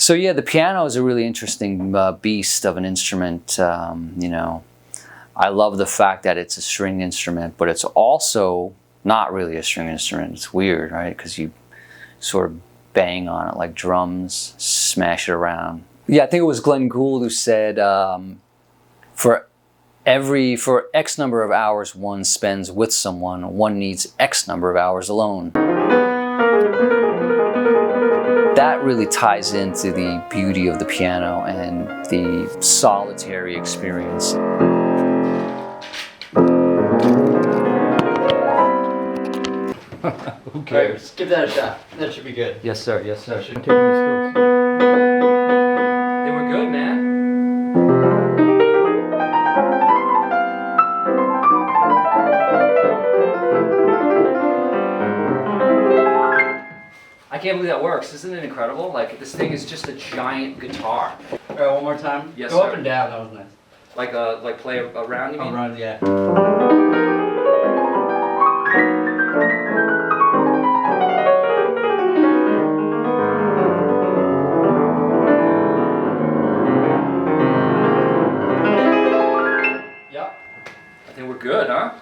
So yeah, the piano is a really interesting beast of an instrument. You know, I love the fact that it's a string instrument, but it's also not really a string instrument. It's weird, right? Because you sort of bang on it like drums, smash it around. Yeah, I think it was Glenn Gould who said, for X number of hours one spends with someone, one needs X number of hours alone. That really ties into the beauty of the piano and the solitary experience. Who cares? Right, give that a shot. That should be good. Yes, sir. Yes, sir. Should take these strokes. They were good, man. I can't believe that works. Isn't it incredible? Like, this thing is just a giant guitar. All right, one more time. Yes, Go sir. up and down. That was nice. Like play around, you mean? Around, yeah. Yep. I think we're good, huh?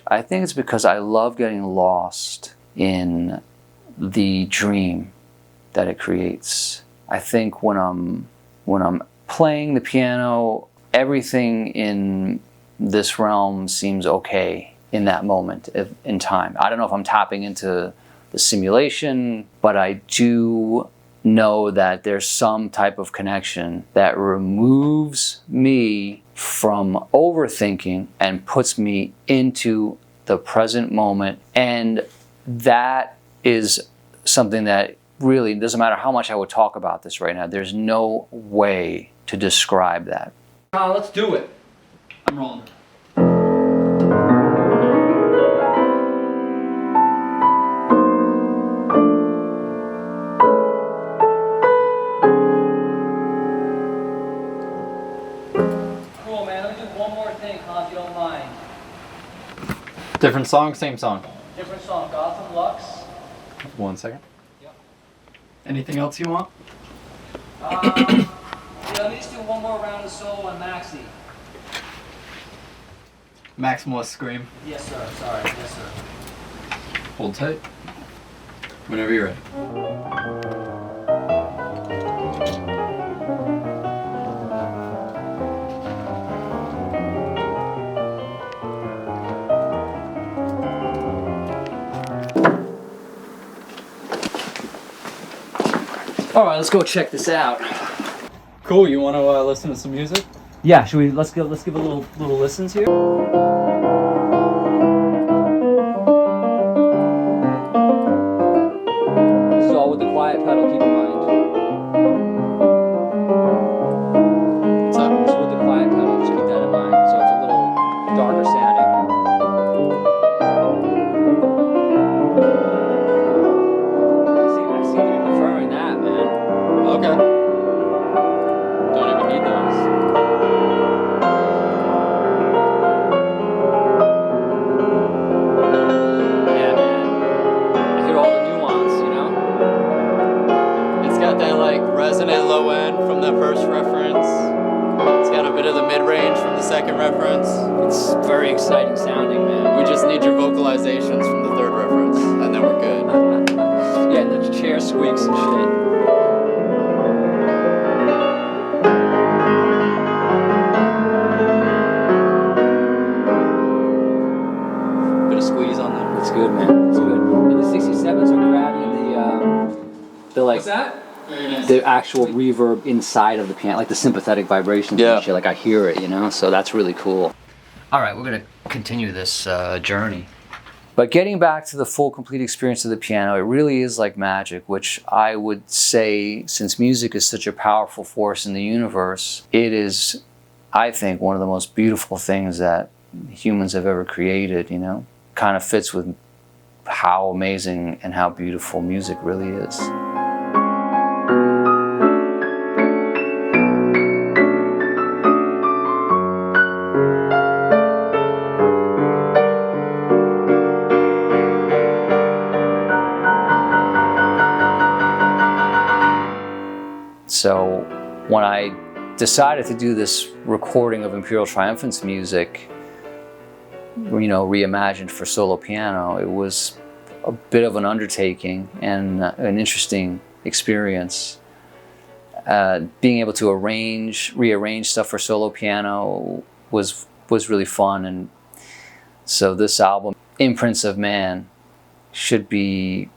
I think it's because I love getting lost in the dream that it creates. I think when I'm playing the piano, everything in this realm seems okay in that moment in time. I don't know if I'm tapping into the simulation, but I do know that there's some type of connection that removes me from overthinking and puts me into the present moment. And that is something that really doesn't matter how much I would talk about this right now. There's no way to describe that. Let's do it. I'm rolling. Cool, man. Let me do one more thing, if you don't mind. Different song, same song. Different song, Gotham Lux. 1 second. Yep. Anything else you want? Yeah, let me just do one more round of solo on Maxi. Maximalist Scream. Yes, sir. Sorry. Yes, sir. Hold tight. Whenever you're ready. All right, let's go check this out. Cool. You want to listen to some music? Yeah, should we? Let's give a little listens here. This is all with the quiet pedal. Keep in mind. What's up? This is with the quiet pedal. Just keep that in mind. So it's a little darker sounding. I seem to be preferring that, man. Okay. Don't even need those. Yeah, man. I hear all the nuance, you know? It's got that like resonant low end from the first reference. It's got a bit of the mid-range from the second reference. It's very exciting sounding, man. We just need your vocalizations from the third reference, and then we're good. Yeah, and the chair squeaks and shit. Bit of squeeze on them. It's good, man. It's good. And the 67s are grabbing the like What's that? Very nice. the actual reverb inside of the piano, like the sympathetic vibrations Yeah. and shit. Like I hear it, you know. So that's really cool. All right, we're gonna continue this journey. But getting back to the full, complete experience of the piano, it really is like magic, which I would say, since music is such a powerful force in the universe, it is, I think, one of the most beautiful things that humans have ever created, you know? Kind of fits with how amazing and how beautiful music really is. So when I decided to do this recording of Imperial Triumphant's music, reimagined for solo piano, it was a bit of an undertaking and an interesting experience. Being able to rearrange stuff for solo piano was really fun, and so this album, Imprints of Man, should be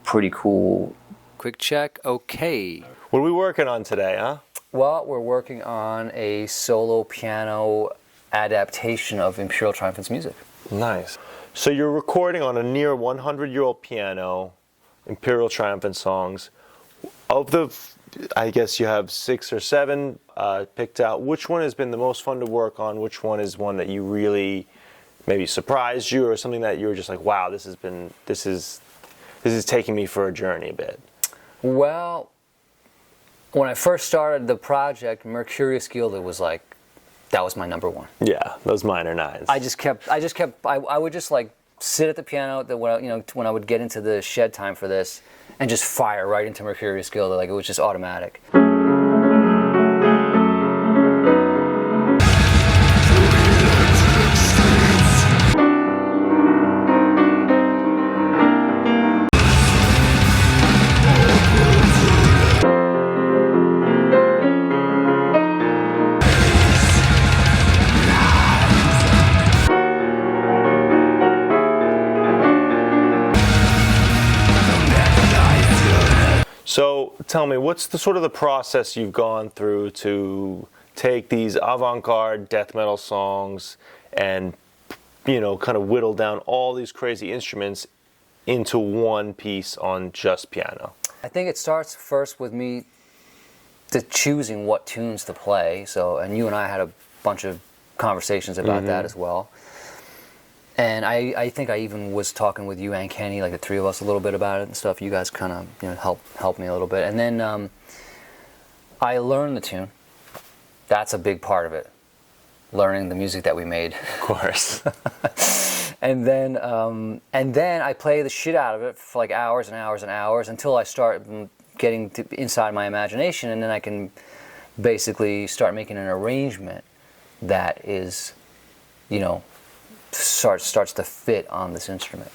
pretty cool. Quick check, okay. What are we working on today, huh? Well, we're working on a solo piano adaptation of Imperial Triumphant's music. Nice. So you're recording on a near 100-year-old piano, Imperial Triumphant songs. Of the, I guess you have 6 or 7 picked out. Which one has been the most fun to work on? Which one is one that you really maybe surprised you, or something that you were just like, wow, this is taking me for a journey a bit? Well, when I first started the project, Mercurius Gilded was like, that was my number one. Yeah, those minor nines. I would just like sit at the piano when I would get into the shed time for this and just fire right into Mercurius Gilded, like it was just automatic. So tell me, what's the sort of the process you've gone through to take these avant-garde death metal songs and, kind of whittle down all these crazy instruments into one piece on just piano? I think it starts first with me choosing what tunes to play. So, and you and I had a bunch of conversations about that as well. And I think I even was talking with you and Kenny, like the three of us, a little bit about it and stuff. You guys kind of helped me a little bit. And then I learned the tune. That's a big part of it. Learning the music that we made. Of course. and then I play the shit out of it for like hours and hours and hours until I start getting inside my imagination, and then I can basically start making an arrangement that is, starts to fit on this instrument.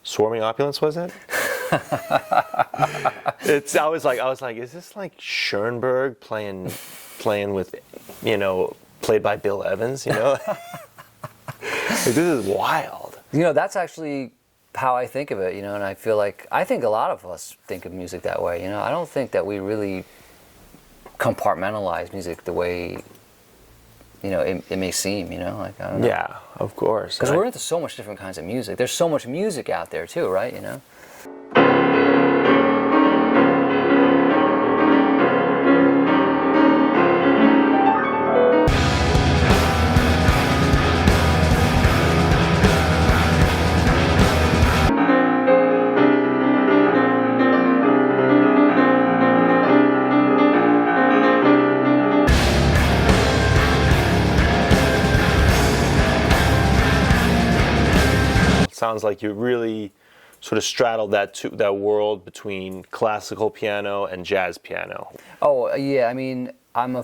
Swarming Opulence, was it? I was like, is this like Schoenberg playing with, played by Bill Evans, Like, this is wild. That's actually how I think of it, and I think a lot of us think of music that way, I don't think that we really compartmentalize music the way, it may seem, like, I don't know. Yeah, of course. Because we're into so much different kinds of music. There's so much music out there too, right, Sounds like you really sort of straddled that world between classical piano and jazz piano. Oh yeah, I mean, I'm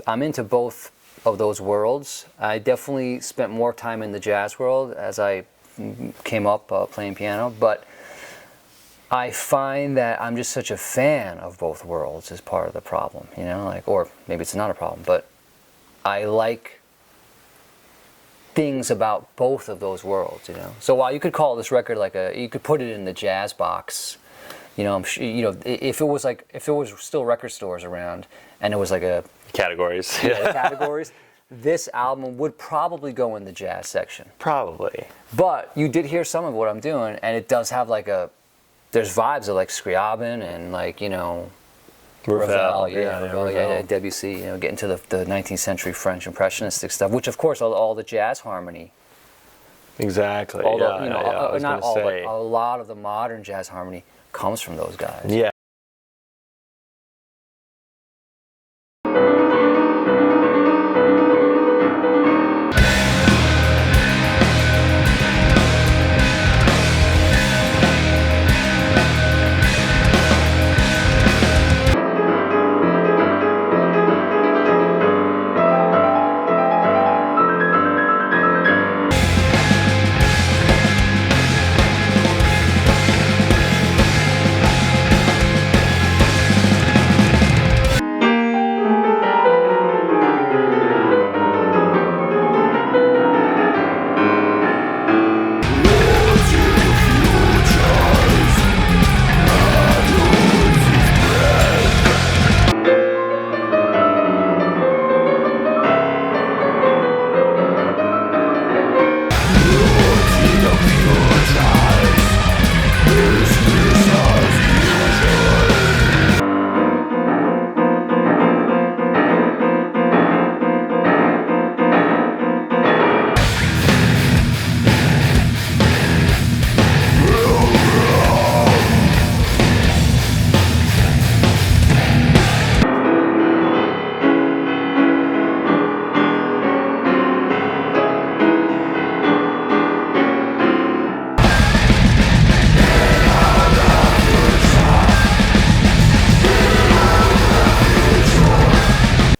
into both of those worlds. I definitely spent more time in the jazz world as I came up playing piano, but I find that I'm just such a fan of both worlds is part of the problem, or maybe it's not a problem, but I like things about both of those worlds, So while you could call this record you could put it in the jazz box, I'm sure, if it was still record stores around and it was like a categories, the categories, this album would probably go in the jazz section. Probably. But you did hear some of what I'm doing, and it does have like there's vibes of like Scriabin and like, you know, Ravel, Debussy, you know, getting to the 19th century French impressionistic stuff, which of course all the jazz harmony. Exactly. All yeah, the, you know, not all, but a lot of the modern jazz harmony comes from those guys. Yeah.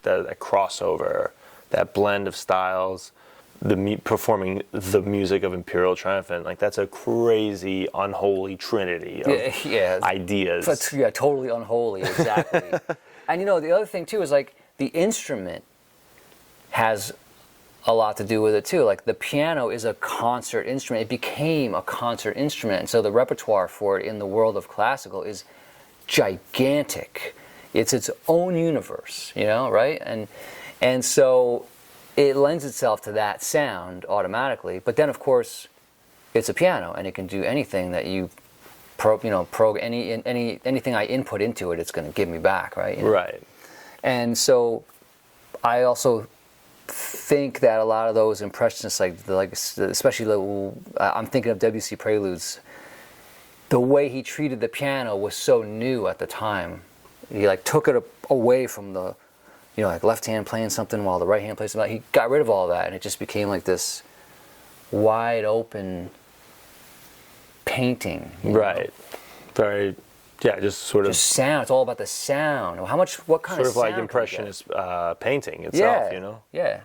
That crossover, that blend of styles, performing the music of Imperial Triumphant, like that's a crazy unholy trinity of ideas. Yeah, totally unholy, exactly. And you know, the other thing too is like the instrument has a lot to do with it too. Like the piano is a concert instrument. It became a concert instrument, and so the repertoire for it in the world of classical is gigantic. It's its own universe, you know, right? And so it lends itself to that sound automatically. But then, of course, it's a piano, and it can do anything that anything I input into it, it's going to give me back, right? You know? Right. And so I also think that a lot of those impressionists, especially I'm thinking of Debussy Preludes, the way he treated the piano was so new at the time. He like took it away from the, you know, like left hand playing something while the right hand plays something. He got rid of all that, and it just became like this wide open painting. Right. Very, yeah, just sort of. Just sound. It's all about the sound. What kind of sound? Sort of like impressionist painting itself, you know? Yeah.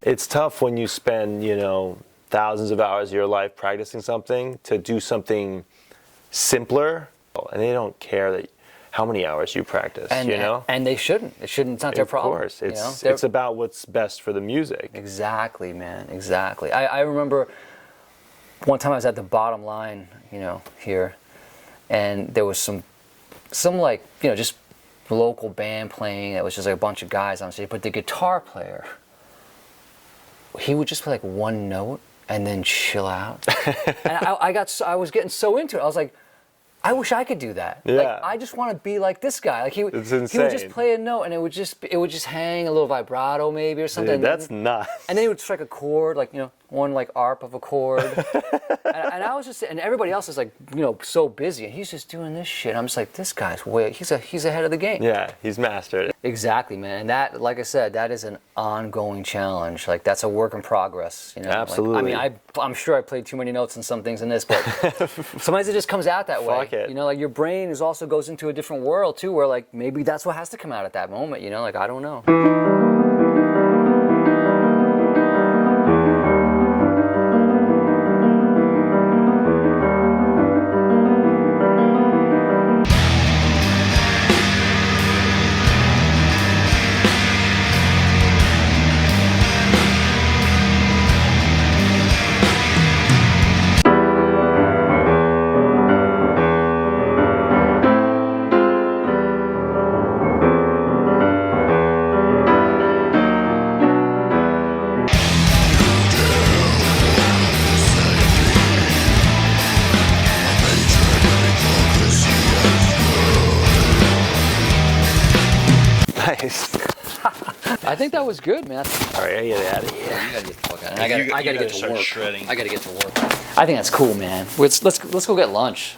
It's tough when you spend, you know, thousands of hours of your life practicing something to do something simpler, and they don't care that how many hours you practice, you know? And they shouldn't. It shouldn't. It's not their problem. Of course. It's about what's best for the music. Exactly, man. Exactly. I remember one time I was at the Bottom Line, you know, here, and there was some like, you know, just local band playing. It was just like a bunch of guys on stage, but the guitar player, he would just play like one note and then chill out. And I was getting so into it. I was like, I wish I could do that. Yeah. Like, I just want to be like this guy. Like It's insane. he would just play a note, and it would just hang a little vibrato maybe or something. Dude, that's nuts. And then he would strike a chord, like, you know, one like arp of a chord. and I was just, and everybody else is like, you know, so busy, and he's just doing this shit. I'm just like, this guy's he's ahead of the game. Yeah, he's mastered it. Exactly, man. And that, like I said, that is an ongoing challenge. Like, that's a work in progress. You know? Absolutely. Like, I mean, I'm sure I played too many notes in some things in this, but sometimes it just comes out that way. Fuck it. You know, like your brain also goes into a different world too, where like maybe that's what has to come out at that moment. You know, like I don't know. Nice. I think that was good, man. All right, I get out of here. You gotta get the fuck out. I gotta get to start work. shredding. I gotta get to work. I think that's cool, man. Let's go get lunch.